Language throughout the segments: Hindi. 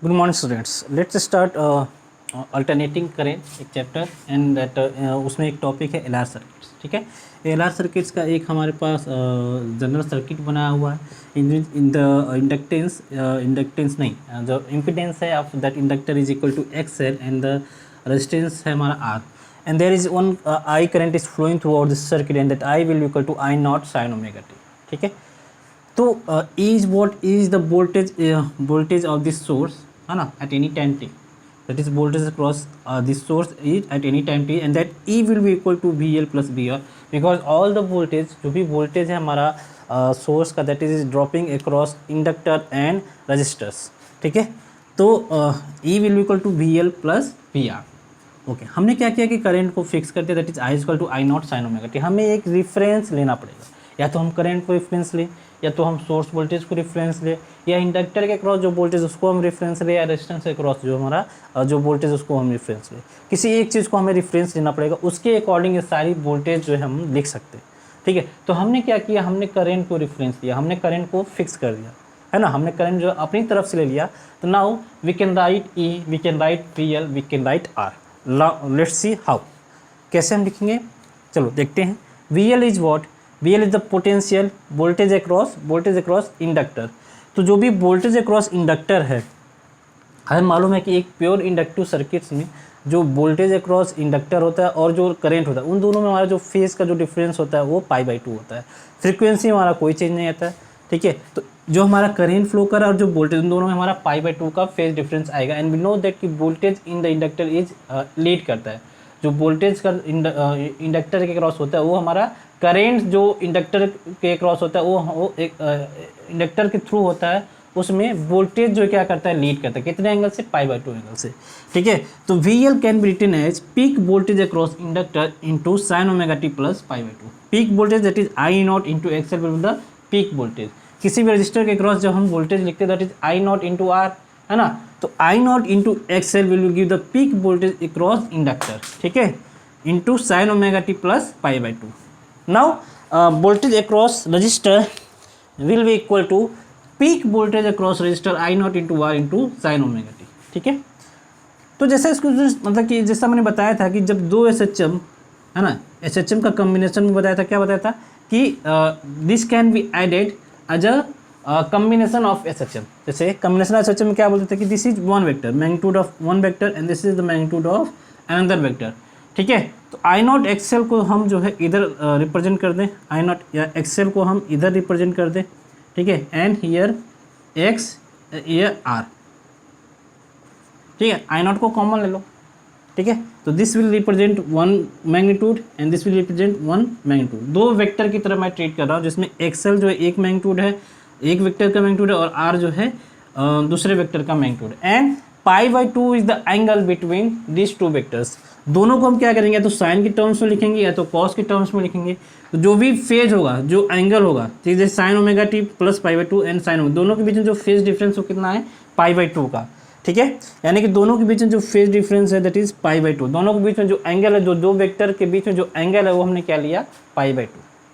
Good morning students, let's start alternating करें एक चैप्टर एंड दैट उसमें एक टॉपिक है एलआर सर्किट्स। ठीक है, एलआर सर्किट्स का एक हमारे पास जनरल सर्किट बनाया हुआ है इन द इंडक्टेंस नहीं, जो इम्पिडेंस है of that inductor is equal to X L and the resistance है हमारा R and there is one I current is flowing throughout this circuit and that I will equal to I not sine omega T. ठीक है, तो is what is the voltage of this source है ना at any time T, that is voltage across this source is at any time t and that E will be equal to VL plus VR because all the voltage जो भी voltage है हमारा source का that is dropping across inductor and resistors। ठीक है, तो E will be equal to VL plus VR। Okay, हमने क्या किया कि करंट को फिक्स कर दिया that is I equal to I not sine omega T. हमें एक रेफरेंस लेना पड़ेगा, या तो हम करंट को रेफरेंस लें, या तो हम सोर्स वोल्टेज को रेफरेंस ले, या इंडक्टर के क्रॉस जो वोल्टेज उसको हम रेफरेंस ले, या रेजिस्टेंस के क्रॉस जो हमारा जो वोल्टेज उसको हम रेफरेंस ले। किसी एक चीज़ को हमें रेफरेंस लेना पड़ेगा, उसके अकॉर्डिंग ये सारी वोल्टेज जो है हम लिख सकते हैं। ठीक है, तो हमने क्या किया, हमने करंट को रेफरेंस लिया, हमने करंट को फिक्स कर दिया है ना, हमने करंट जो अपनी तरफ से ले लिया। तो now we can write E, we can write V L, we can write R. Let's see how, कैसे हम लिखेंगे, चलो देखते हैं। V L is what, V L is the potential voltage across inductor. तो जो भी वोल्टेज अक्रॉस इंडक्टर है, हमें मालूम है कि एक प्योर इंडक्टिव सर्किट्स में जो वोल्टेज अक्रॉस इंडक्टर होता है और जो करंट होता है, उन दोनों में हमारा जो फेज का जो डिफरेंस होता है वो π/2 होता है। फ्रीक्वेंसी हमारा कोई चेंज नहीं आता है। ठीक है, तो जो हमारा करंट फ्लो कर रहा है और जो वोल्टेज, उन दोनों में हमारा π/2 का फेज डिफरेंस आएगा। एंड वी नो दैट कि voltage in the inductor is lead करता है। जो वोल्टेज का इंडक्टर के क्रॉस होता है वो हमारा करेंट जो इंडक्टर के क्रॉस होता है वो एक इंडक्टर के थ्रू होता है, उसमें वोल्टेज जो क्या करता है, लीड करता है। कितने एंगल से, π/2 एंगल से। ठीक है, तो VL can be written as peak voltage across inductor into sin omega T plus π/2। Peak voltage that is I not into XL will be the peak voltage. किसी भी रजिस्टर के क्रॉस जब हम वोल्टेज लिखते हैं that is I not into r, है ना, तो I not into XL will give the peak voltage across inductor. ठीक है, into sin omega T plus π/2। Now voltage across resistor will be equal to peak voltage across resistor I naught into R into sin omega t। ठीक है, तो जैसे इसको मतलब कि जैसा मैंने बताया था कि जब दो SHM है ना, SHM का कम्बिनेशन में बताया था, क्या बताया था कि this can be added as a combination of SHM। जैसे कम्बिनेशन ऑफ SHM में क्या बोलते थे कि this is one vector, magnitude of one vector and this is the magnitude of another vector. ठीक है, तो आई नॉट एक्सएल को हम जो है इधर रिप्रेजेंट कर दें, आई नॉट या एक्सएल को हम इधर रिप्रेजेंट कर दें। ठीक है, and here X, here R. ठीक है, आई नॉट को कॉमन ले लो। ठीक है, तो this will represent one magnitude and this will represent one magnitude. दो वेक्टर की तरह मैं ट्रीट कर रहा हूँ, जिसमें एक्सएल जो है एक मैग्नीट्यूड है, एक वेक्टर का मैग्नीट्यूड है, और आर जो है दूसरे वेक्टर का मैग्नीट्यूड है। And π/2 is the angle between this two vectors. दोनों को हम क्या करेंगे, या तो साइन के टर्म्स में लिखेंगे या तो कॉस के टर्म्स में लिखेंगे। तो जो भी फेज होगा, जो एंगल होगा, ठीक है, sine omega T plus π/2 and sine omega, दोनों के बीच में जो फेज डिफरेंस वो कितना है, π/2 का। ठीक है, यानी कि दोनों के बीच में जो फेज डिफरेंस है दैट इज π/2। दोनों के बीच में जो एंगल है, जो दो वेक्टर के बीच में जो एंगल है वो हमने क्या लिया, π/2।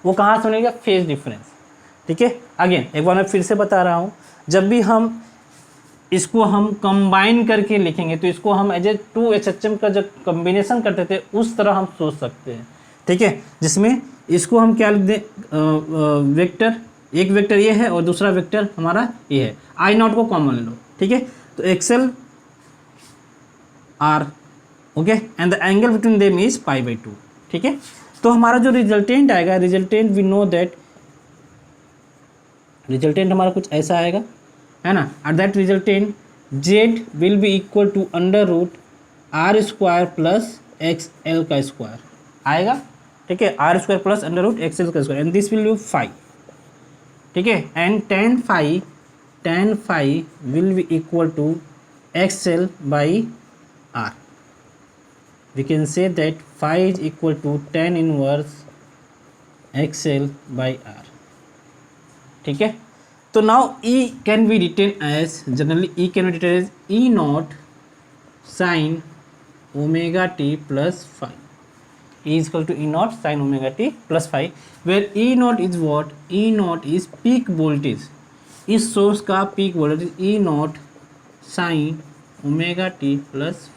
वो कहाँ से मिलेगा, फेज डिफरेंस। ठीक है, अगेन एक बार मैं फिर से बता रहा हूँ, जब भी हम इसको हम कंबाइन करके लिखेंगे तो इसको हम एज ए 2 SHM का जो कम्बिनेशन करते थे उस तरह हम सोच सकते हैं। ठीक है, जिसमें इसको हम क्या लिख दें, वेक्टर, एक वेक्टर ये है और दूसरा वेक्टर हमारा ये है, आई नॉट को कॉमन ले लो। ठीक है, तो XL r, okay, and the angle between them is π/2। ठीक है, तो हमारा जो रिजल्टेंट आएगा, resultant we know that resultant हमारा कुछ ऐसा आएगा, है ना। At that resultant z will be equal to √r² plus XL का स्क्वायर आएगा। ठीक है, r² प्लस √XL का square and this will be 5। ठीक है, and tan phi will be equal to XL by R। We can say that phi is equal to tan inverse XL by R। ठीक है, तो now E can be written as, generally E can be written as E naught sin omega t plus phi। E is equal to E naught sin omega t plus phi, where E naught is what? E naught is peak voltage। इस सोर्स का peak voltage E naught sine omega T plus,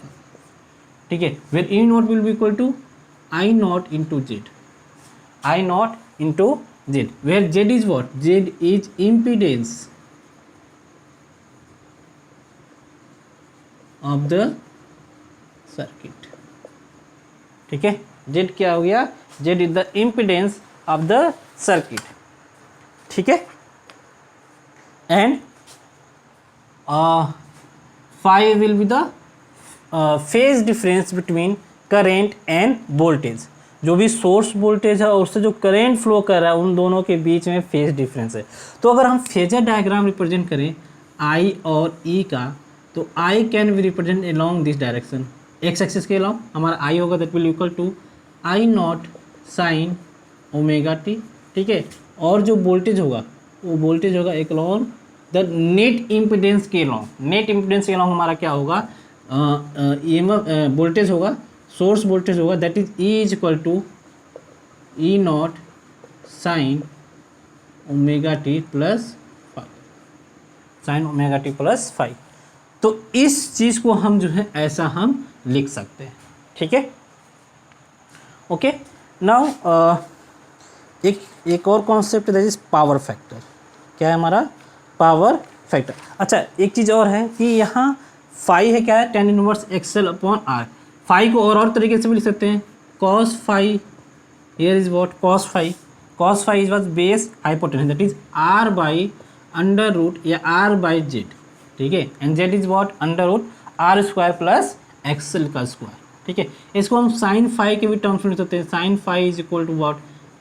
ठीक है, where E naught will be equal to I not into Z, I not into Z, where Z is what, Z is impedance of the circuit, ठीक है, जेड क्या हो गया, Z is the impedance of the circuit, ठीक है, and phi will be the phase difference between current and voltage, जो भी सोर्स वोल्टेज है और उससे जो करेंट फ्लो कर रहा है उन दोनों के बीच में फेज डिफरेंस है। तो अगर हम फेजर डायग्राम रिप्रेजेंट करें आई और ई का, तो I can be represent along this direction, X axis के अलोंग हमारा आई होगा, that will equal to I not sine omega T, ठीक है, और जो वोल्टेज होगा वो वोल्टेज होगा एक अलोंग द नेट इम्पिडेंस के अलोंग, नेट इम्पिडेंस के अलोंग हमारा क्या होगा, वोल्टेज होगा, सोर्स वोल्टेज होगा, that is E is equal to E naught sine omega T plus phi, sine omega T plus phi. तो इस चीज़ को हम जो है ऐसा हम लिख सकते हैं, ठीक है, ओके। नाउ एक और concept that is power factor, क्या है हमारा पावर फैक्टर। अच्छा एक चीज़ और है कि यहाँ फाई है, क्या है, tan inverse XL upon R, phi को और तरीके से भी लिख सकते हैं, cos phi, here is what cos phi, cos phi is was base hypotenuse, that is R by under root या आर बाई जेड, ठीक है, and Z is what under root R square plus XL का स्क्वायर, ठीक है। इसको हम साइन फाई के भी टर्म्स में लिख सकते हैं, sine phi is equal to what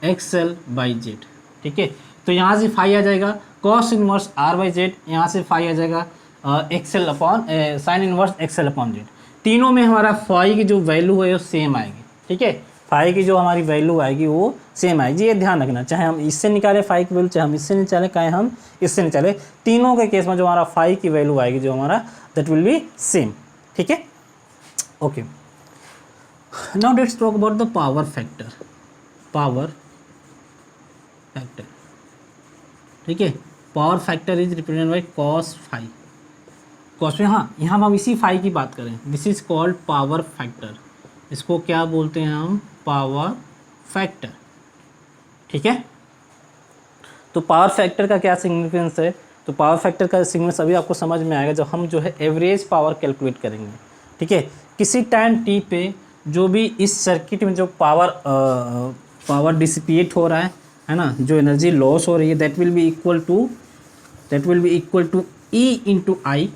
XL by Z, ठीक है। तो यहाँ से फाई आ जाएगा cos inverse R by Z, यहाँ से फाई आ जाएगा XL upon sine inverse XL upon Z. तीनों में हमारा फाई की जो वैल्यू है वो सेम आएगी, ठीक है, फाई की जो हमारी वैल्यू आएगी वो सेम आएगी, ये ध्यान रखना, चाहे हम इससे निकालें फाई की वैल्यू, चाहे हम इससे निकालें, चाहे हम इससे निकालें, तीनों के केस में जो हमारा फाई की वैल्यू आएगी जो हमारा दैट विल बी सेम, ठीक है, okay. Now let's talk about the power factor, power factor, ठीक है, power factor is represented by cos phi, cos में, हाँ यहाँ हम इसी फाई की बात करें, this is called power factor, इसको क्या बोलते हैं हम, पावर फैक्टर, ठीक है। तो पावर फैक्टर का क्या सिग्निफिकेंस है, तो पावर फैक्टर का सिग्निफिकेंस अभी आपको समझ में आएगा जब हम जो है एवरेज पावर कैलकुलेट करेंगे, ठीक है। किसी टाइम टी पे जो भी इस सर्किट में जो पावर डिसिपेट हो रहा है ना, जो एनर्जी लॉस हो रही है, that will be equal to E into I,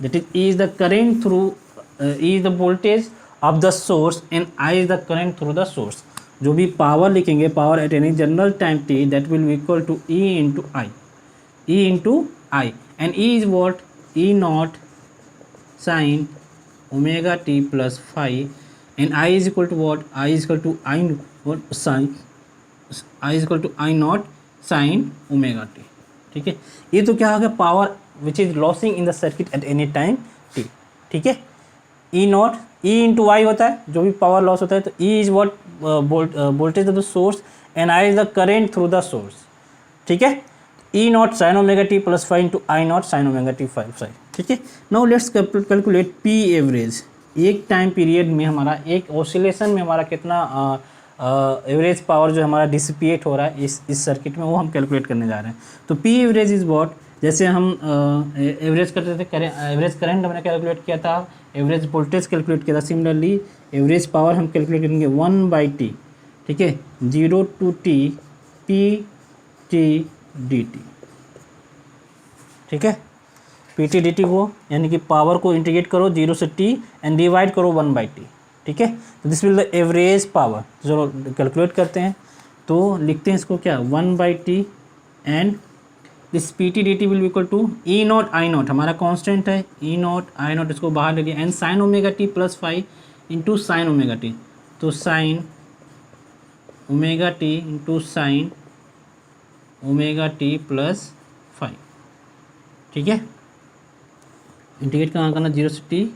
that is E is the current through, E is the voltage of the source and I is the current through the source. जो भी पावर लिखेंगे, power at any general time T, that will be equal to E into I, E into I, and E is what, E naught sine omega T plus phi, and I is equal to what, I is equal to I what sine, I is equal to I not sine omega T, ठीक है। ये तो क्या हो गया, power which is losing in the circuit at any time T, ठीक है। ई नॉट, ई इंटू आई होता है जो भी पावर लॉस होता है, तो e is what voltage of the source and I is the current through the source, ठीक है। E naught sine omega T plus five into I not sine omega t five side, ठीक है। Now let's calculate p average, एक टाइम पीरियड में हमारा, एक ऑसिलेशन में हमारा कितना एवरेज पावर जो हमारा डिसिपेट हो रहा है इस सर्किट में, वो हम कैलकुलेट करने जा रहे हैं। तो पी एवरेज इज वॉट, जैसे हम एवरेज करते थे, एवरेज करंट हमने कैलकुलेट किया था, एवरेज वोल्टेज कैलकुलेट किया था, सिमिलरली एवरेज पावर हम कैलकुलेट करेंगे 1/t, ठीक है, 0 to t p t dt, ठीक है। पी टी डी टी को यानी कि पावर को इंटीग्रेट करो 0 से t एंड डिवाइड करो 1/t, ठीक है। तो this will the average power, चलो कैलकुलेट करते हैं, तो लिखते हैं इसको क्या, 1/t and this p t d t will equal to E naught I naught, हमारा कांस्टेंट है ई नॉट आई नॉट, इसको बाहर ले लिया, and sine omega T plus five into sine omega T, तो sine omega T into sine omega T plus five, ठीक है। इंटीग्रेट कहाँ करना, 0 से t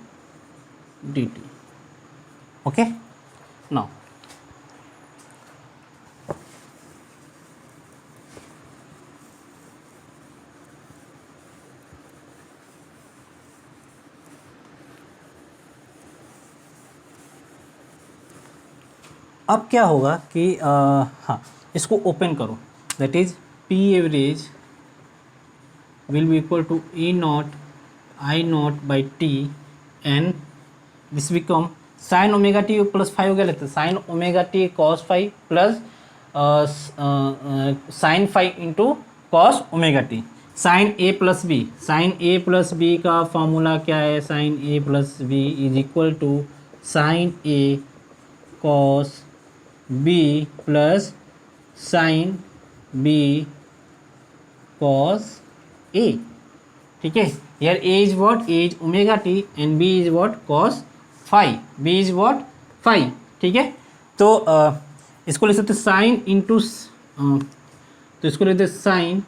dt, ओके। नाउ अब क्या होगा कि हाँ, इसको ओपन करो, that is p average will be equal to E naught I naught by t and this become sine omega T plus five हो गया, लेते sine omega T cos five plus sine five into cos omega T, sine a plus b, sine a plus b का फॉर्मूला क्या है, sine a plus b is equal to sine a cos b plus sine b cos a, ठीक है। यार a is what, a is omega t and b is what cos five, b is what five, ठीक है। तो इसको लिख सकते साइन इंटू, तो इसको लिखते sine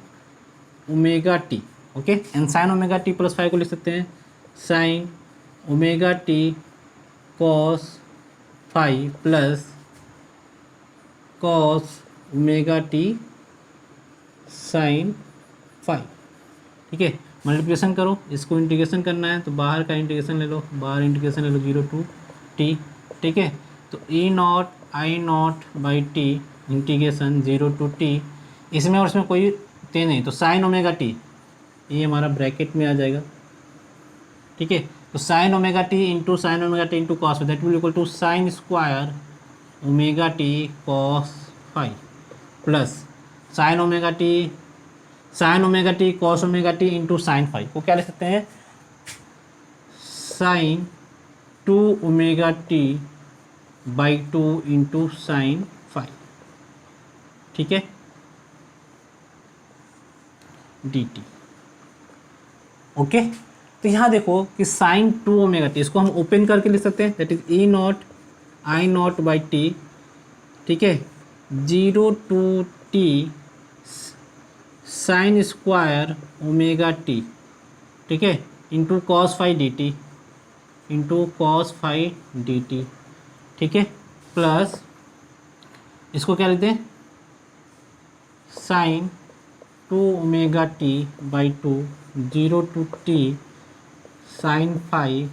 omega T, okay, and sine omega T plus phi को लिख सकते हैं sine omega T cos five plus cos omega T sine phi, ठीक है। मल्टीप्लिकेशन करो, इसको इंटीग्रेशन करना है तो बाहर का इंटीग्रेशन ले लो, बाहर इंटीग्रेशन ले लो 0 टू टी, ठीक है। तो ई naught I naught by t integration 0 to t, इसमें और इसमें कोई ते नहीं, तो साइन ओमेगा टी ये हमारा ब्रैकेट में आ जाएगा, ठीक है। तो sine omega T into sine omega T into cos, that will equal to sine square omega T cos five plus sine omega T cos omega T into sine phi को क्या लिख सकते हैं, sine 2 omega T by 2 into sine phi, ठीक है, डी टी, ओके। तो यहाँ देखो कि साइन 2 ओमेगा टी, इसको हम ओपन करके लिख सकते हैं, that is E naught I naught by T, ठीक है, 0 to T sine square omega T, ठीक है, into cos five D T, into cos five D T, ठीक है, प्लस इसको क्या लिखते हैं sine 2 omega T by 2 0 to T sine phi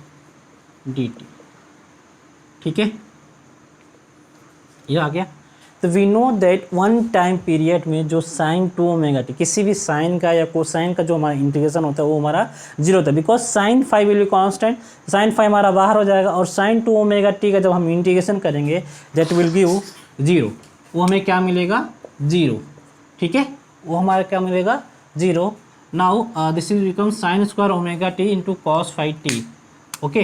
D T, ठीक है, ये आ गया। तो we know that one time period में जो साइन 2 ओमेगा टी, किसी भी साइन का या कोसाइन का जो हमारा इंटीग्रेशन होता है वो हमारा जीरो होता है, because sine five will be constant, sine phi हमारा बाहर हो जाएगा, और साइन 2 ओमेगा टी का जब हम इंटीग्रेशन करेंगे दैट विल गिव जीरो, वो हमें क्या मिलेगा जीरो, ठीक है, वो हमारा क्या मिलेगा zero. Now this is become sine square omega T into cos five t, okay.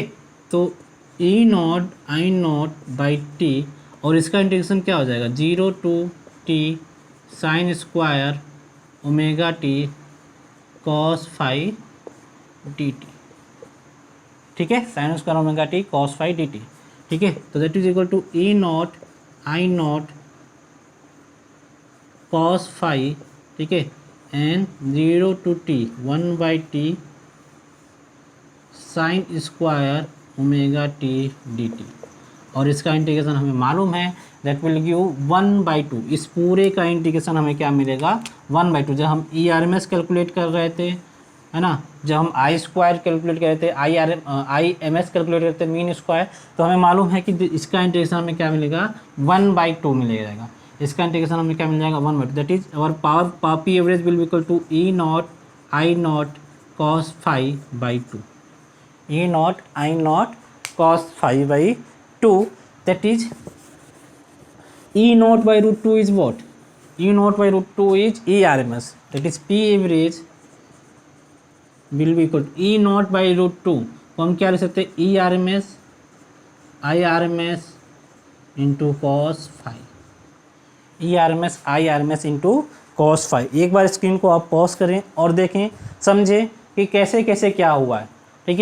तो ई naught I naught by t, और इसका इंटीग्रेशन क्या हो जाएगा 0 to T sine square omega T cos five D T, ठीक है, sine square omega T cos five D T, ठीक है। तो that is equal to E naught I naught cos five, ठीक है, and 0 to T 1 by T sine square omega T d T, और इसका इंटीग्रेशन हमें मालूम है दैट विल गिव 1/2, इस पूरे का इंटीग्रेशन हमें क्या मिलेगा 1/2। जब हम E R M S calculate कर रहे थे, है ना, जब हम आई स्क्वायर कैलकुलेट कर रहे थे, आई एम एस कैलकुलेट करते मीन स्क्वायर, तो हमें मालूम है कि इसका इंटीग्रेशन हमें क्या मिलेगा 1/2 मिल जाएगा, इसका इंटीग्रेशन हमें क्या मिल जाएगा 1/2, that is our power P average will be equal to E naught I naught cos 5/2, E naught I naught cos 5/2, that is E naught by root 2 is what? E naught by root 2 is ERMS, that is P average will be equal to E naught by root 2 को हम क्या लिख सकते हैं ERMS IRMS into cos 5, ERMS IRMS into cos 5। एक बार स्क्रीन को आप पॉज करें और देखें, समझें कि कैसे कैसे क्या हुआ है, ठीक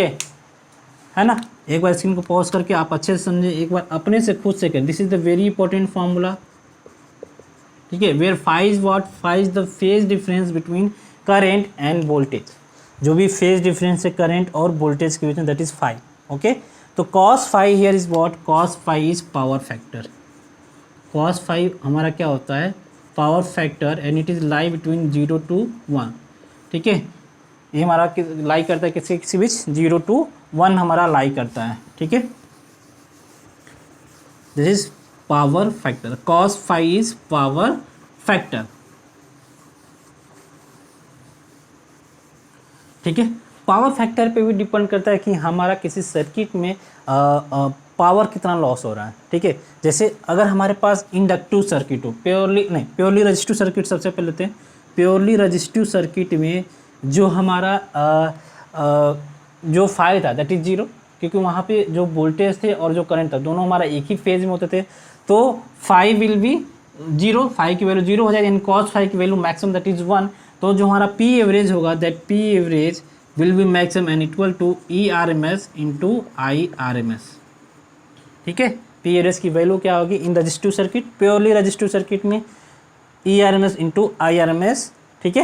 है ना। एक बार स्क्रीन को पॉज करके आप अच्छे से समझें, एक बार अपने से खुद से करें। This is the very important formula, ठीक है, where phi is what, phi is the phase difference between current and voltage, जो भी फेज डिफरेंस है करंट और वोल्टेज के बीच में, दैट इज फाई, ओके। तो cos 5 here is what, cos 5 is power factor, cos 5 हमारा क्या होता है power factor, and it is lie between 0 to 1, ठीक है, ये हमारा लाई करता है किसी बीच 0 to 1 हमारा लाई करता है, ठीक है। This is power factor, cos phi is power factor, ठीक है। पावर फैक्टर पे भी डिपेंड करता है कि हमारा किसी सर्किट में पावर कितना लॉस हो रहा है, ठीक है। जैसे अगर हमारे पास इंडक्टिव सर्किट हो, प्योरली रजिस्टिव सर्किट सबसे पहले लेते हैं। प्योरली रजिस्टिव सर्किट में जो हमारा जो फाई था दैट इज जीरो, क्योंकि वहाँ पे जो वोल्टेज थे और जो करंट था दोनों हमारा एक ही फेज में होते थे, तो phi will be zero, phi की वैल्यू जीरो हो जाएगी, एंड कॉस फाई की वैल्यू मैक्सिमम दैट इज 1। तो जो हमारा पी एवरेज होगा that P average will be maximum and equal to E R M S into I R M S, ठीक है। पी एवरेज की वैल्यू क्या होगी in resistive circuit, purely resistive circuit में E R M S into I R M S, ठीक है।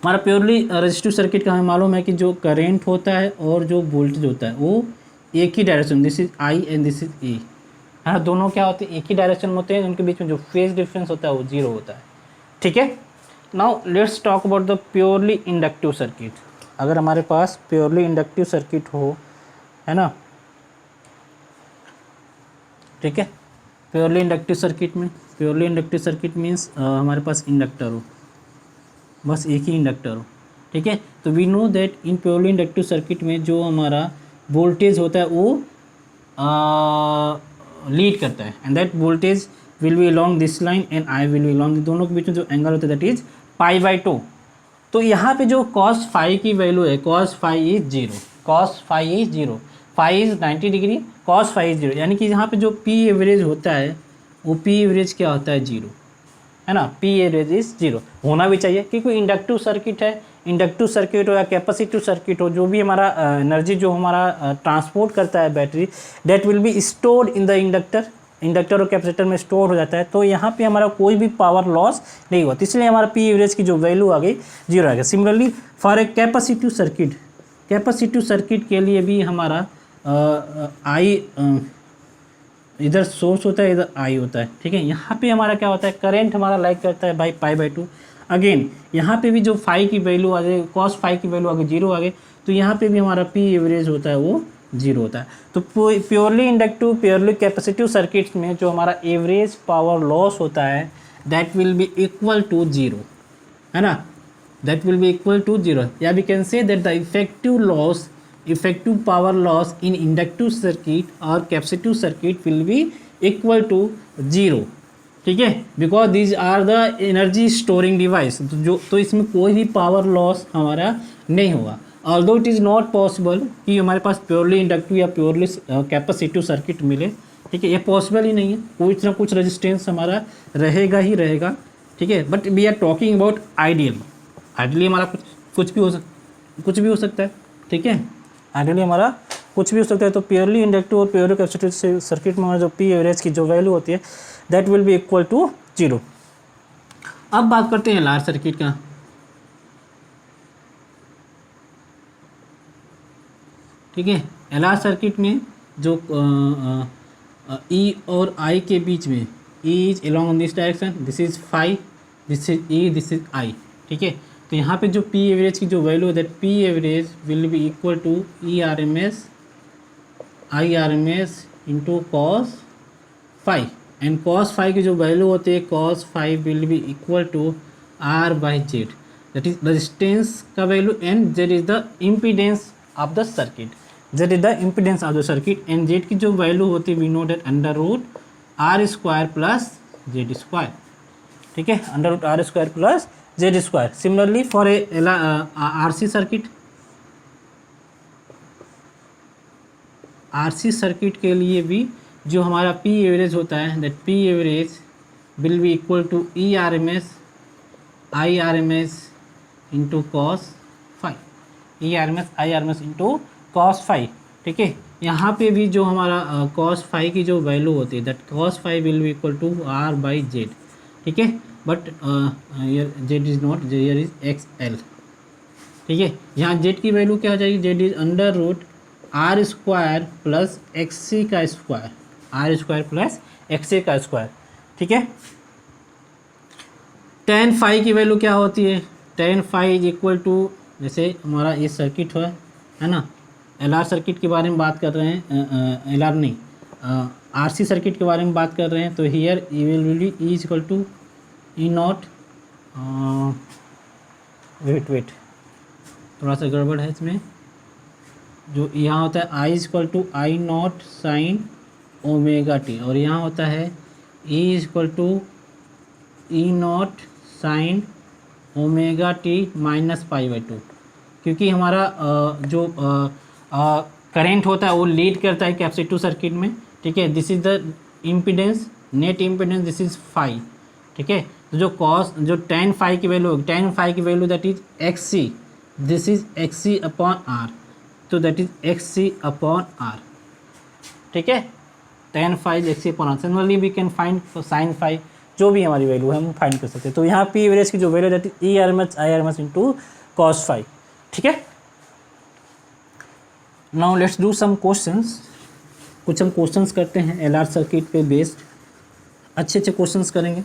हमारा प्योरली रजिस्टिव सर्किट का हमें मालूम है कि जो करेंट होता है और जो वोल्टेज होता है वो एक ही direction, this is I and this is E, हाँ दोनों क्या होते हैं एक ही डायरेक्शन में होते हैं, उनके बीच में जो फेज डिफरेंस होता है वो जीरो होता है, ठीक है। Now let's talk about the purely inductive circuit. अगर हमारे पास प्योरली इंडक्टिव सर्किट हो, है ना, ठीक है। प्योरली इंडक्टिव सर्किट मीन्स हमारे पास इंडक्टर हो, बस एक ही इंडक्टर हो, ठीक है। तो we know that in purely inductive circuit में जो हमारा वोल्टेज होता है वो लीड करता है, and that voltage will be along this line and I will be along, दोनों के बीच में जो एंगल होता है दैट इज पाई बाई 2। तो यहाँ पे जो cos फाई की वैल्यू है, cos phi is zero, phi is 90 degree, cos phi is zero, यानी कि यहाँ पे जो पी एवरेज होता है वो पी एवरेज क्या होता है जीरो, है ना, पी एवरेज इज जीरो होना भी चाहिए, क्योंकि इंडक्टिव सर्किट है, इंडक्टिव सर्किट हो या कैपेसिटिव सर्किट हो, जो भी हमारा एनर्जी जो हमारा ट्रांसपोर्ट करता है battery, that will be stored in the inductor और कैपेसिटर में स्टोर हो जाता है, तो यहाँ पे हमारा कोई भी पावर लॉस नहीं हुआ, तो इसलिए हमारा पी एवरेज की जो वैल्यू आ गई जीरो आ गया। Similarly for A capacitive circuit के लिए भी हमारा आई इधर सोर्स होता है, इधर आई होता है, ठीक है। यहाँ पे हमारा क्या होता है, करंट हमारा लाइक करता है बाई पाई बाई 2। अगेन यहाँ पे भी जो फाई की वैल्यू आ गई, कॉस फाई की वैल्यू आ गई जीरो आ गई, तो यहाँ पे भी हमारा पी एवरेज होता है वो जीरो होता है। तो purely inductive purely capacitive circuits में जो हमारा एवरेज पावर लॉस होता है that will be equal to zero, है ना, that will be equal to zero, या we can say that the effective power loss in inductive circuit और capacitive circuit will be equal to zero, ठीक है, because these are the energy storing device, तो इसमें कोई भी पावर लॉस हमारा नहीं होगा। Although it is not possible कि हमारे पास प्योरली इंडक्टिव या प्योरली कैपेसिटिव सर्किट मिले, ठीक है, ये पॉसिबल ही नहीं है, कुछ ना कुछ रेजिस्टेंस हमारा रहेगा ही रहेगा, ठीक है। But we are talking about ideally हमारा कुछ भी हो सकता है, ठीक है, आइडियली हमारा कुछ भी हो सकता है। तो प्योरली इंडक्टिव और प्योरली कैपेसिटिव सर्किट में हमारा जो पी एवरेज की जो वैल्यू होती है that will be equal to zero. अब बात करते हैं एलआर सर्किट का, ठीक है। एलआर सर्किट में जो ई और आई के बीच में, E is along this direction, this is phi, this is E, this is I, ठीक है। तो यहाँ पे जो पी एवरेज की जो वैल्यू है that P average will be equal to E R M S I R M S into cos phi, and cos phi की जो वैल्यू होती है cos phi will be equal to R by Z, that is resistance का value, and Z is the impedance of the circuit, Z is the impedance of the circuit, and Z की जो वैल्यू होती है we know that under root R square plus Z square, ठीक है, under root R square plus Z square. Similarly for a RC circuit के लिए भी जो हमारा पी एवरेज होता है that P average will be equal to E R M S I R M S into cos phi, E R M S I R M S into cos phi, ठीक है। यहाँ पे भी जो हमारा कॉस फाई की जो वैल्यू होती है that cos phi will be equal to R by Z, ठीक है, but Z is not, Z is X L, ठीक है। यहाँ जेड की वैल्यू क्या हो जाएगी, Z is under root R square plus X C का square, R square plus X C का स्क्वायर, ठीक है। टेन फाई की वैल्यू क्या होती है, tan phi is equal to, जैसे हमारा ये सर्किट है ना, एलआर सर्किट के बारे में बात कर रहे हैं, एलआर नहीं आरसी सर्किट के बारे में बात कर रहे हैं तो here E will be E is equal to E naught, wait थोड़ा सा गड़बड़ है इसमें, जो यहाँ होता है I is equal to I not sine omega T, और यहाँ होता है E is equal to E naught sine omega T minus pi by two, क्योंकि हमारा जो करेंट होता है वो लीड करता है कैपेसिटिव सर्किट में, ठीक है। This is the impedance, net impedance, this is phi, ठीक है। तो जो tan फाई की वैल्यू, tan फाई की value that is X C, this is X C upon R, तो that is X C upon R, ठीक है। tan phi X C upon R, similarly we can find sine phi, जो भी हमारी वैल्यू है हम फाइंड कर सकते हैं। तो यहाँ पी एवरेज की जो value that is E R M S I R M S into cos phi, ठीक है। Now let's do some questions, कुछ हम क्वेश्चंस करते हैं एल आर सर्किट पे बेस्ड, अच्छे क्वेश्चंस करेंगे।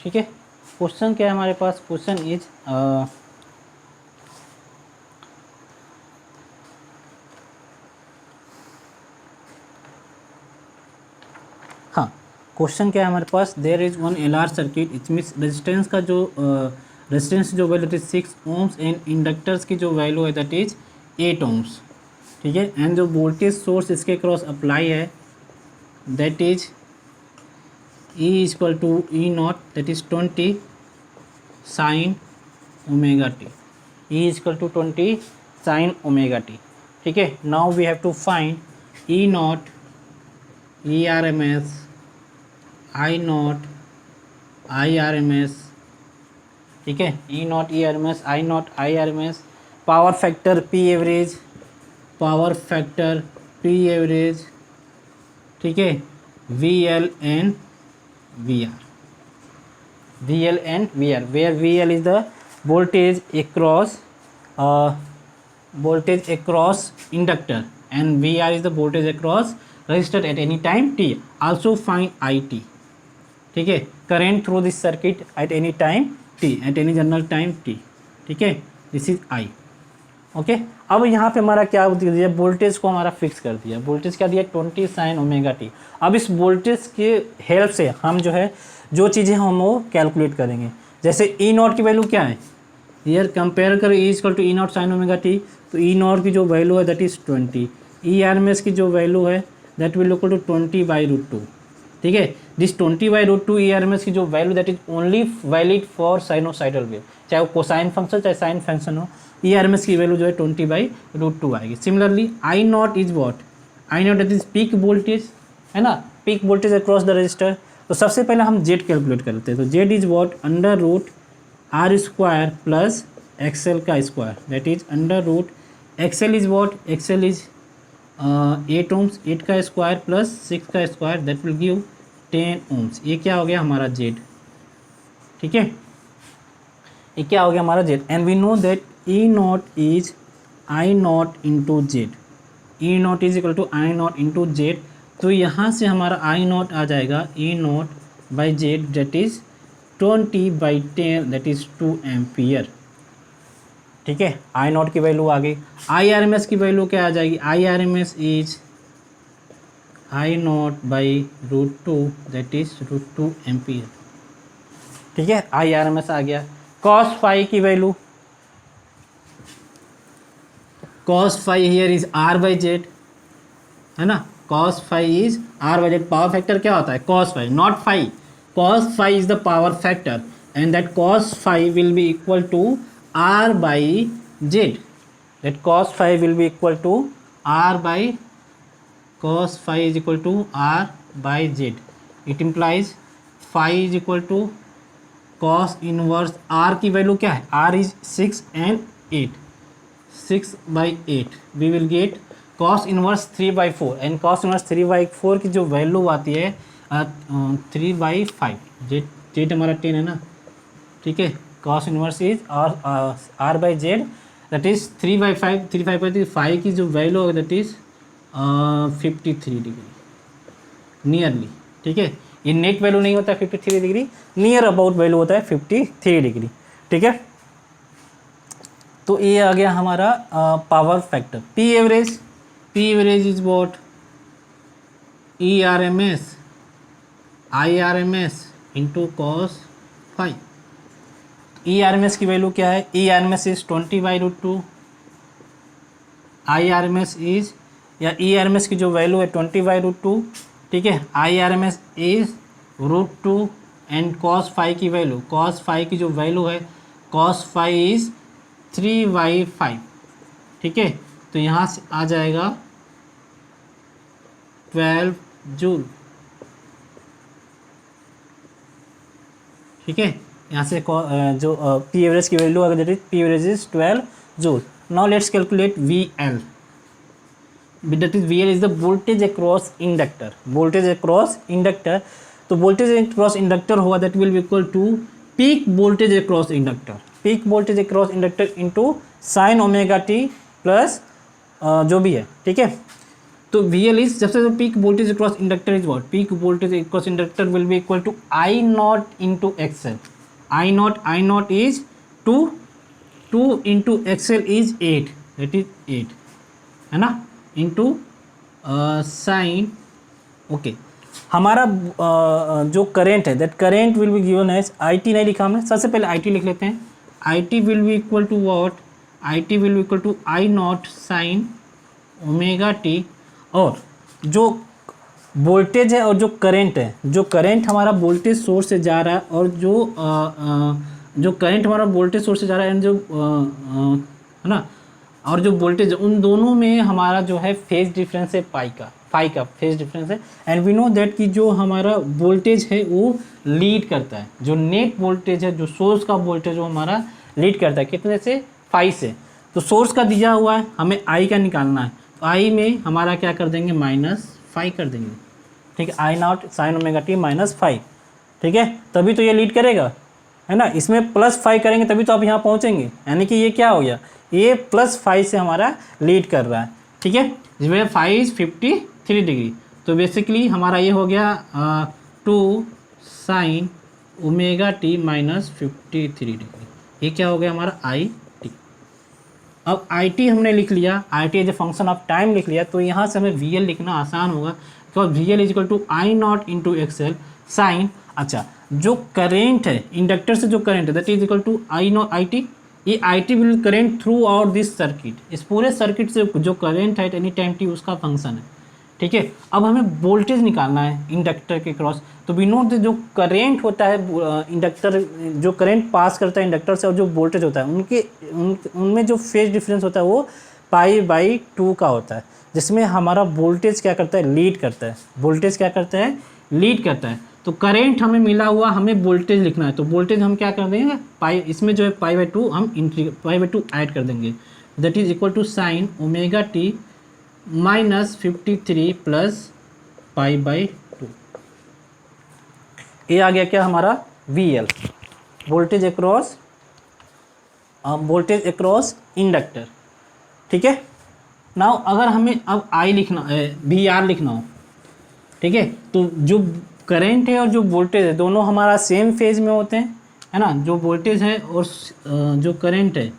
ठीक है, क्वेश्चन क्या है हमारे पास, क्वेश्चन इज हाँ, क्वेश्चन क्या है हमारे पास, there is one L R circuit, it means resistance का जो रेजिस्टेंस जो value is 6 ohms and inductors की जो वैल्यू है दैट इज 8 ओम्स, ठीक है। एंड जो वोल्टेज सोर्स इसके क्रॉस अप्लाई है that is E is equal to E naught, that is 20 sin omega t, E is equal to 20 sin omega t, ठीक है। Now we have to find E naught, E RMS, I naught, I RMS, ठीक है। E naught, E RMS, I naught, I RMS, power factor P average, power factor P average, ठीक है। VL and VR, VL and VR, where VL is the voltage across inductor and VR is the voltage across resistor at any time t. Also find IT, ठीक है, current through this circuit at any time t, at any general time t, ठीक है, this is I, ओके। अब यहाँ पे हमारा क्या दिया, वोल्टेज को हमारा फिक्स कर दिया, वोल्टेज क्या दिया 20 साइन ओमेगा टी। अब इस वोल्टेज के हेल्प से हम जो है जो चीज़ें हम वो कैलकुलेट करेंगे, जैसे ई नॉट की वैल्यू क्या है, ईयर कंपेयर करें E equal to E naught sine omega T, तो ई नॉट की जो वैल्यू है that is 20, E R M S की जो वैल्यू है दैट विल इक्वल टू 20/√2, ठीक है। This 20/√2 E R M S की जो value that is only valid for sinusoidal wave, चाहे वो कोसाइन फंक्शन चाहे साइन फंक्शन हो, ई आर एम एस की वैल्यू जो है 20/√2 आएगी। Similarly I not is what, I not that is peak voltage, है ना, peak voltage across the resistor. तो सबसे पहले हम जेड कैलकुलेट करते हैं, तो Z is what √R² plus XL का square, that is XL is what, XL is 8 ohms, 8 का स्क्वायर प्लस 6 का square that will give 10 ohms. ये क्या हो गया हमारा जेड, ठीक है, ये क्या हो गया हमारा Z. And we know that E naught is I not into Z, E naught is equal to I not into Z, तो यहाँ से हमारा आई नॉट आ जाएगा E not by Z that is 20/10 that is 2 ampere, ठीक है। आई नॉट की वैल्यू आ गई, आई आर एम एस की वैल्यू क्या आ जाएगी, I R M S is I naught by √2 that is √2 ampere, ठीक है, आई आर एम एस आ गया। कॉस फाई की value, cos phi here is R by Z, है ना, cos phi is R by Z. Power factor क्या होता है, cos phi not phi, cos phi is the power factor and that cos phi will be equal to r by z, that cos phi will be equal to r by, cos phi is equal to r by z, it implies phi is equal to cos inverse r की वैल्यू क्या है, r is 6 and 8, 6/8 we will get cos inverse 3/4 and cos inverse 3/4 की जो वैल्यू आती है 3/5, जेड हमारा 10 है ना, ठीक है। Cos inverse is R by Z that is 3/5, 3/5 की जो वैल्यू होगी दैट इज 53 डिग्री नियरली, ठीक है। ये नेट वैल्यू नहीं होता है 53 डिग्री, नियर अबाउट वैल्यू होता है 53 डिग्री। ठीक है, तो ये आ गया हमारा power factor. P average is what, E R M S I R M S into cos phi. E R M S की वैल्यू क्या है, E R M S is 20/√2, I R M S is, या ई आर एम एस की जो वैल्यू है 20/√2, ठीक है, I R M S is √2 and cos phi की वैल्यू, कॉस फाई की जो वैल्यू है कॉस फाई इज 3/5। ठीक है, तो यहाँ से आ जाएगा 12 जूल। ठीक है, यहाँ से जो पी एवरेज की वैल्यू अगर P average is 12 joule. Now let's calculate V L, that is VL is the voltage across inductor, voltage across inductor। तो voltage across inductor होगा that will be equal to peak voltage across inductor, peak voltage across inductor into sin omega t plus जो भी है। ठीक है, तो VL इज जब से peak voltage across inductor is what, peak voltage across inductor will be equal to I not into XL. I not is 2 into XL is 8, that is 8 है ना, इंटू साइन। ओके, हमारा जो करेंट है that current will be given as I T, नहीं लिखा हमने, सबसे पहले आई टी लिख लेते हैं। I T will be equal to what, I T will be equal to I not sine omega T, और जो वोल्टेज है और जो करंट है, जो करंट हमारा वोल्टेज सोर्स से जा रहा है और जो करंट हमारा वोल्टेज सोर्स से जा रहा है एंड जो है ना, और जो वोल्टेज, उन दोनों में हमारा जो है फेज डिफरेंस है फाई का फेज डिफरेंस है। एंड वी नो दैट कि जो हमारा वोल्टेज है वो लीड करता है, जो नेट वोल्टेज है, जो सोर्स का वोल्टेज वो हमारा लीड करता है कितने से, फाई से। तो सोर्स का दिया हुआ है, हमें आई का निकालना है, तो आई में हमारा क्या कर देंगे, -5 कर देंगे। ठीक है, I not sine omega T -5। ठीक है, तभी तो ये लीड करेगा, है ना, इसमें +5 करेंगे तभी तो आप यहाँ पहुँचेंगे, यानी कि ये क्या हो गया, ये +5 से हमारा लीड कर रहा है। ठीक है, जिसमें 5 इज 53 डिग्री, तो बेसिकली हमारा ये हो गया 2 साइन ओमेगा टी -53 डिग्री। ये क्या हो गया हमारा आई टी। अब आई टी हमने लिख लिया, I T as a function of time लिख लिया, तो यहाँ से हमें वी एल लिखना आसान होगा, because V L is equal to I not into X L sine. अच्छा, जो करेंट है इंडक्टर से, जो करेंट है that is equal to I naught I T, ये I T will current throughout this circuit, इस पूरे सर्किट से जो करेंट है एनी टाइम टी उसका फंक्शन है। ठीक है, अब हमें वोल्टेज निकालना है इंडक्टर के क्रॉस, तो वी नो जो करेंट होता है इंडक्टर, जो करेंट पास करता है इंडक्टर से और जो वोल्टेज होता है उनमें जो फेज डिफरेंस होता है वो π/2 का होता है, जिसमें हमारा वोल्टेज क्या करता है, लीड करता है, वोल्टेज क्या करता है, लीड करता है। तो करेंट हमें मिला हुआ, हमें वोल्टेज लिखना है, तो वोल्टेज हम क्या कर देंगे, पाई, इसमें जो है π/2 हम π/2 ऐड कर देंगे, that is equal to sine omega T -53 plus π/2। ये आ गया क्या हमारा V L, voltage across inductor. ठीक है, नाउ अगर हमें अब आई लिखना है, वी आर लिखना हो, ठीक है, तो जो करंट है और जो वोल्टेज है दोनों हमारा सेम फेज में होते हैं, है ना, जो वोल्टेज है और जो करंट है,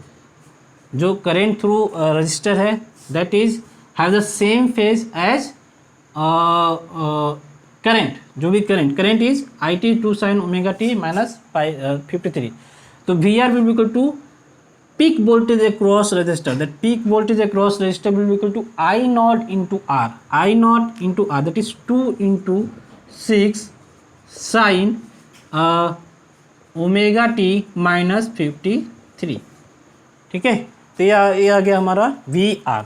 जो करंट थ्रू रजिस्टर है that is have the same phase as current, जो भी current is I T 2 sine omega T -53। तो V R will be equal to peak voltage across resistor, that peak voltage across resistor will be equal to I naught into R, I naught into R, that is 2 into 6 sin omega T -53। ठीक है, तो ये आ गया हमारा वी आर,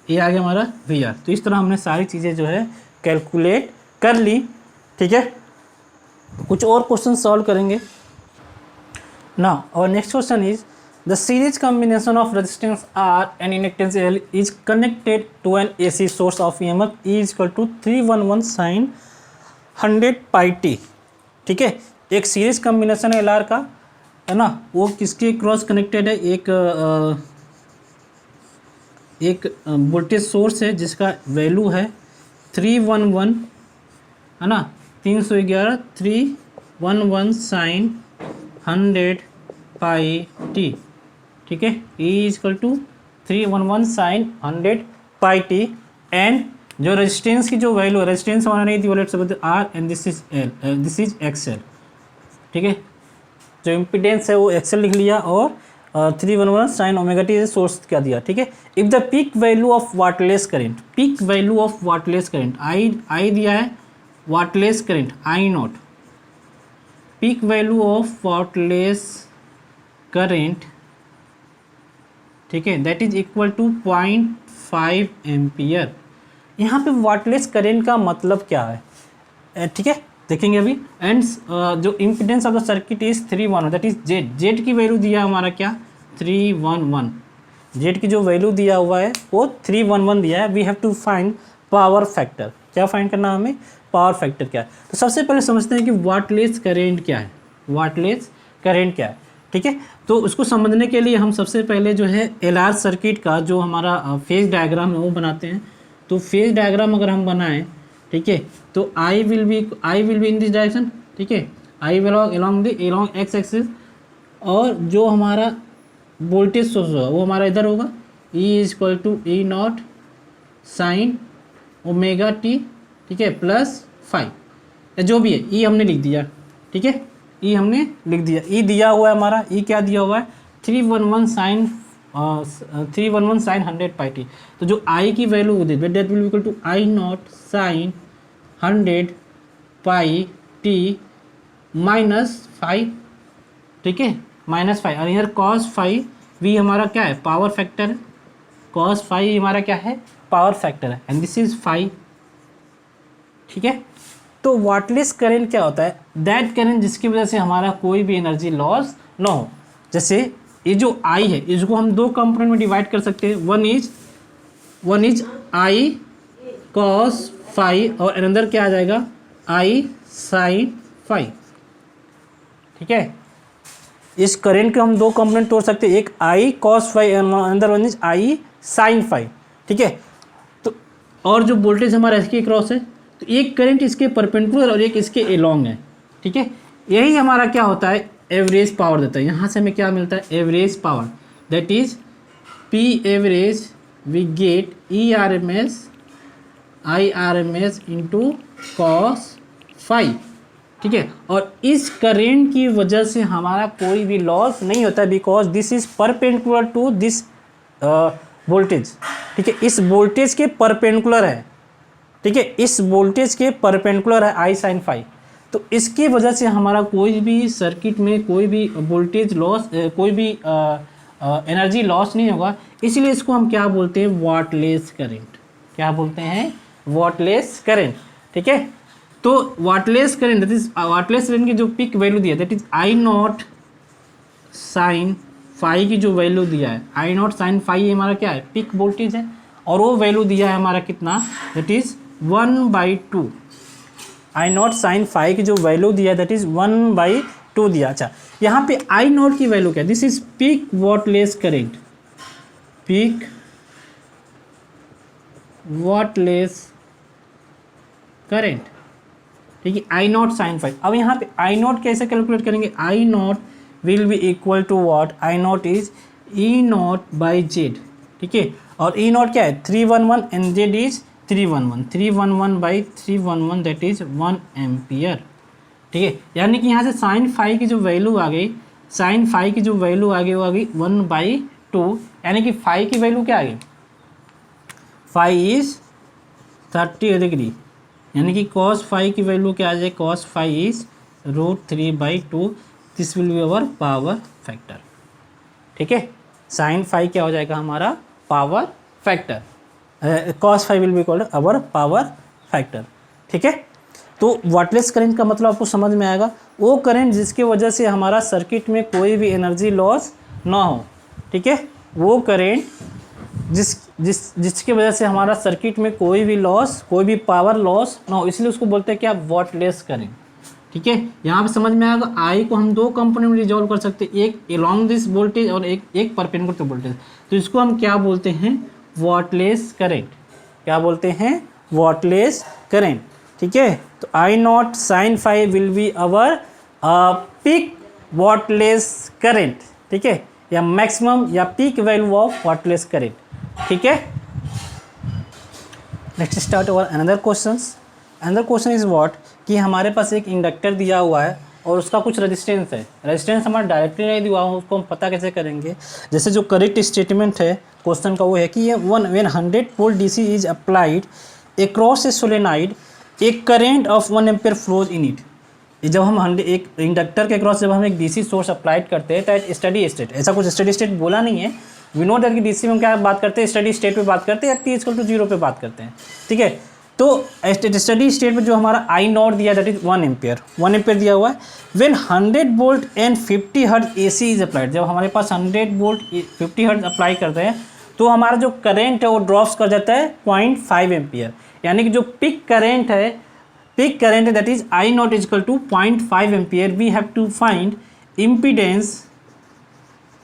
ये आ गया हमारा वी आर। तो इस तरह हमने सारी चीज़ें जो है कैलकुलेट कर ली। ठीक है, कुछ और क्वेश्चन सॉल्व करेंगे। Now our next question is, the series combination of resistance R and inductance L is connected to an AC source of EMF E is equal to 311 sin 100 pi t। ठीक है, एक सीरीज कम्बिनेशन है LR का, है ना, वो किसके क्रॉस कनेक्टेड है, एक वोल्टेज सोर्स है जिसका वैल्यू है 311 है ना, 311 311 साइन 100 पाई टी, ठीक है, E equal to 311 sine 100 pi T. And जो रेजिस्टेंस की जो वैल्यू, रेजिस्टेंस हमारा नहीं थी, let's suppose R and this is L, this is XL, ठीक है, जो इम्पिडेंस है वो XL लिख लिया और 311 साइन ओमेगा टी सोर्स क्या दिया, ठीक है। If the peak value of wattless current, peak value of wattless current I दिया है, wattless current I not, peak value of wattless current, ठीक है, that is equal to 0.5 ampere. यहाँ पे वाटलेस करेंट का मतलब क्या है, ठीक है, देखेंगे अभी। एंड जो impedance of the circuit is 311, that is Z, Z की वैल्यू दिया हमारा क्या 311, जेड की जो वैल्यू दिया हुआ है वो 311 दिया है। We have to find power factor, क्या फाइंड करना हमें, पावर फैक्टर क्या है। तो सबसे पहले समझते हैं कि वाटलेस करेंट क्या है, वाटलेस करेंट क्या है, ठीक है। तो उसको समझने के लिए हम सबसे पहले जो है LR सर्किट का जो हमारा फेज डायग्राम है वो बनाते हैं। तो फेज डायग्राम अगर हम बनाएं, ठीक है, तो I will be in this direction, ठीक है, I will along x axis, और जो हमारा वोल्टेज सोर्स होगा वो हमारा इधर होगा, E equal to E not sine omega T, ठीक है, प्लस 5, जो भी है E हमने लिख दिया, ठीक है, E हमने लिख दिया। E दिया हुआ है हमारा, E क्या दिया हुआ है 311 साइन 100 पाई टी। तो जो I की value that will equal to I not sine 100 pi T -5, ठीक है, -5, और इधर cos 5 भी हमारा क्या है, पावर फैक्टर है, cos 5 हमारा क्या है, पावर फैक्टर है, एंड दिस इज 5, ठीक है। तो वाटलेस करंट क्या होता है, दैट करंट जिसकी वजह से हमारा कोई भी एनर्जी लॉस ना हो। जैसे ये जो I है इसको हम दो कंपोनेंट में डिवाइड कर सकते हैं, वन इज I cos 5 और अनदर क्या आ जाएगा I sin 5, ठीक है। इस करंट के हम दो कंपोनेंट तोड़ सकते हैं, एक I cos 5 another one is I sin 5, ठीक है। तो और जो वोल्टेज हमारा इसके क्रॉस है, तो एक करंट इसके परपेंडिकुलर और एक इसके एलॉन्ग है, ठीक है। यही हमारा क्या होता है, एवरेज पावर देता है। यहाँ से हमें क्या मिलता है, average power, that is P average we get ERMS IRMS into cos 5, ठीक है। और इस करेंट की वजह से हमारा कोई भी लॉस नहीं होता है, because this is perpendicular to this voltage, ठीक है, इस वोल्टेज के परपेंडिकुलर है, ठीक है, इस वोल्टेज के परपेंडिकुलर है I sin 5। तो इसकी वजह से हमारा कोई भी सर्किट में कोई भी वोल्टेज लॉस, कोई भी एनर्जी लॉस नहीं होगा, इसलिए इसको हम क्या बोलते हैं, वाटलेस करंट, क्या बोलते हैं, वाटलेस करंट, ठीक है। तो wattless current, that is wattless current की जो पिक वैल्यू दिया, that is I not sine 5 की जो वैल्यू दिया है, I नॉट साइन 5 हमारा क्या है, पिक वोल्टेज है, और वो वैल्यू दिया है हमारा कितना, that is 1/2, I not sine 5 की जो वैल्यू दिया है दैट इज 1/2 दिया। अच्छा, यहाँ पे I नॉट की वैल्यू क्या है, this is peak wattless current, peak wattless current, ठीक है, I नॉट साइन 5। अब यहाँ पे I नॉट कैसे कैलकुलेट करेंगे, I not will be equal to what, I not is E not by Z, ठीक है, और E नॉट क्या है 311 and Z is 311 by 311 that is 1 ampere, ठीक है। यानी कि यहाँ से साइन 5 की जो वैल्यू आ गई, साइन 5 की जो वैल्यू आ गई वो आ गई 1/2, यानी कि 5 की वैल्यू क्या आ गई, 5 इज 30 डिग्री, यानी कि cos 5 की वैल्यू क्या आ जाए, cos 5 is √3/2, this will be our power factor, ठीक है। साइन 5 क्या हो जाएगा हमारा power factor, cos 5 will be called our power factor, ठीक है। तो वाटलेस करंट का मतलब आपको समझ में आएगा, वो करंट जिसकी वजह से हमारा सर्किट में कोई भी एनर्जी लॉस ना हो, ठीक है, वो करंट जिसकी वजह से हमारा सर्किट में कोई भी लॉस, कोई भी पावर लॉस ना हो, इसलिए उसको बोलते हैं क्या, वाटलेस करंट, ठीक है। यहाँ पे समझ में आएगा, आई को हम दो कंपोनेंट में रिजॉल्व कर सकते हैं, एक एलॉन्ग दिस वोल्टेज और एक परपेंडिकुलर टू वोल्टेज। तो इसको हम क्या बोलते हैं, वाटलेस करंट, क्या बोलते हैं, वाटलेस करंट। ठीक है। तो I not sine five will be our peak wattless current, ठीक है, या मैक्सिमम या peak value of wattless current, ठीक है। Next start over another questions. Another question is what कि हमारे पास एक इंडक्टर दिया हुआ है और उसका कुछ रेजिस्टेंस है। रेजिस्टेंस हमारा डायरेक्टली नहीं दिया हुआ, उसको हम पता कैसे करेंगे। जैसे जो करेक्ट स्टेटमेंट है क्वेश्चन का वो है कि ये when 100 volt DC is applied across A solenoid A current of 1 ampere flows in it. जब हम एक इंडक्टर के क्रॉस जब हम एक डीसी सोर्स अप्लाइड करते हैं तो एट स्टडी स्टेट, ऐसा कुछ स्टडी स्टेट बोला नहीं है, वी नो दैट कि डीसी में हम क्या बात करते हैं, स्टडी स्टेट पे बात करते हैं या टी इक्वल टू 0 पे बात करते हैं, ठीक है। तो स्टडी स्टेट में जो हमारा आई नॉट दिया दैट इज 1 एम्पियर दिया हुआ है। When 100 volt and 50 hertz AC is applied, जब हमारे पास 100 वोल्ट 50 हर्ट्ज अप्लाई करते हैं तो हमारा जो करंट है वो ड्रॉप्स कर जाता है 0.5 एम्पियर, यानी कि जो पिक करंट है that is I not is equal to 0.5 ampere. We have to find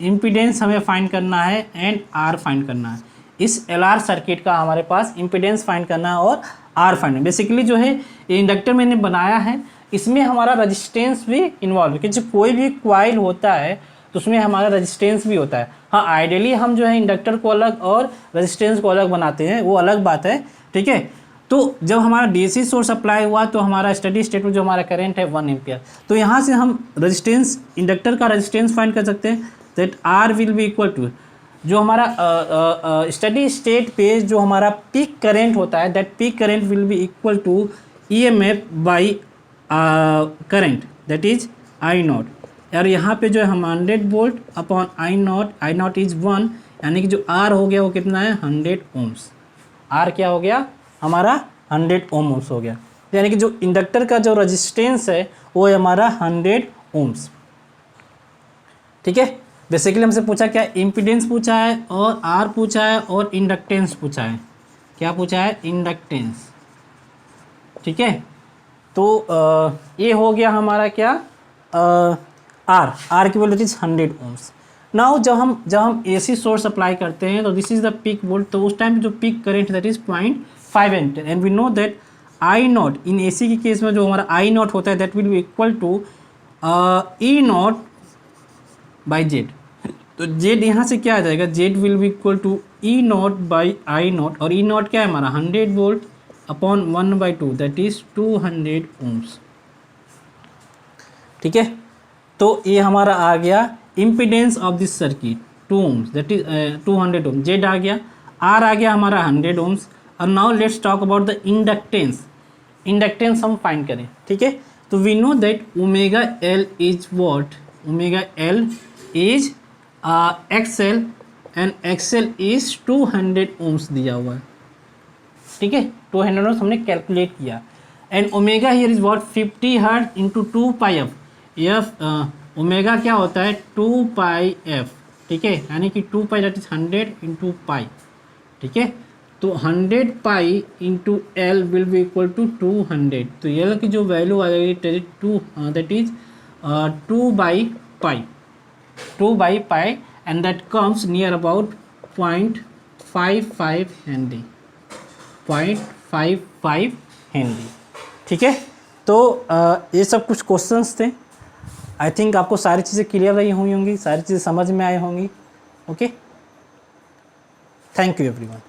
impedance हमें फाइंड करना है एंड आर फाइंड करना है। इस एलआर सर्किट का हमारे पास इम्पीडेंस फाइंड करना है और आर फाइंड। बेसिकली जो है ये इंडक्टर मैंने बनाया है, इसमें हमारा रजिस्टेंस भी इन्वॉल्व है, क्योंकि कोई भी क्वाइल होता है तो उसमें हमारा रजिस्टेंस भी होता है। हाँ, आइडियली हम जो है इंडक्टर को अलग और रजिस्टेंस को अलग बनाते हैं, वो अलग बात है, ठीक है। तो जब हमारा डीसी सोर्स अप्लाई हुआ तो हमारा स्टडी स्टेट में जो हमारा करंट है 1 एम्पियर, तो यहाँ से हम रजिस्टेंस इंडक्टर का रजिस्टेंस फाइंड कर सकते हैं that R will be equal to जो हमारा स्टडी स्टेट पे जो हमारा पीक करंट होता है that peak current will be equal to EMF by current that is I not. और यहाँ पे जो है हम 100 volt upon I not is 1, यानी कि जो आर हो गया वो कितना है 100 ओम्स। आर क्या हो गया हमारा 100 ओम्स हो गया, यानी कि जो इंडक्टर का जो रजिस्टेंस है वो है हमारा 100 ओम्स, ठीक है। बेसिकली हमसे पूछा क्या, इम्पीडेंस पूछा है और आर पूछा है और इंडक्टेंस पूछा है। क्या पूछा है, इंडक्टेंस, ठीक है। तो ये हो गया हमारा क्या, आर की वैल्यू इज 100 ओम्स। नाउ जब हम एसी सोर्स अप्लाई करते हैं तो this is the peak volt, तो उस टाइम जो peak current that is 0.5 ampere and we know that I not in AC के केस में जो हमारा आई नॉट होता है that will be equal to E not by Z. तो जेड यहाँ से क्या आ जाएगा, Z will be equal to E not by I not, और ई नॉट क्या है हमारा 100 volt upon 1/2 that is 200 ohms, ठीक है। तो ये हमारा आ गया impedance of this circuit 2 ohms that is 200 ohms, Z आ गया, आर आ गया हमारा 100 ओम्स। और now let's talk about the inductance हम फाइंड करें, ठीक है। तो we know that omega L is what, omega L is X L and X L is 200 ohms दिया हुआ है, ठीक है। 200 ओम्स हमने कैलकुलेट किया and omega here is what 50 hertz into 2 pi F omega क्या होता है 2 पाई एफ, ठीक है, यानी कि 2 pi that is 100 into pi, ठीक है। तो 100 pi into L will be equal to 200, तो एल की जो वैल्यू आ जाएगी that is 2 by pi and that comes near about 0.55 henry, 0.55 henry, ठीक है। तो ये सब कुछ क्वेश्चंस थे। आई थिंक आपको सारी चीज़ें क्लियर रही हुई होंगी, सारी चीज़ें समझ में आई होंगी। Okay, thank you everyone.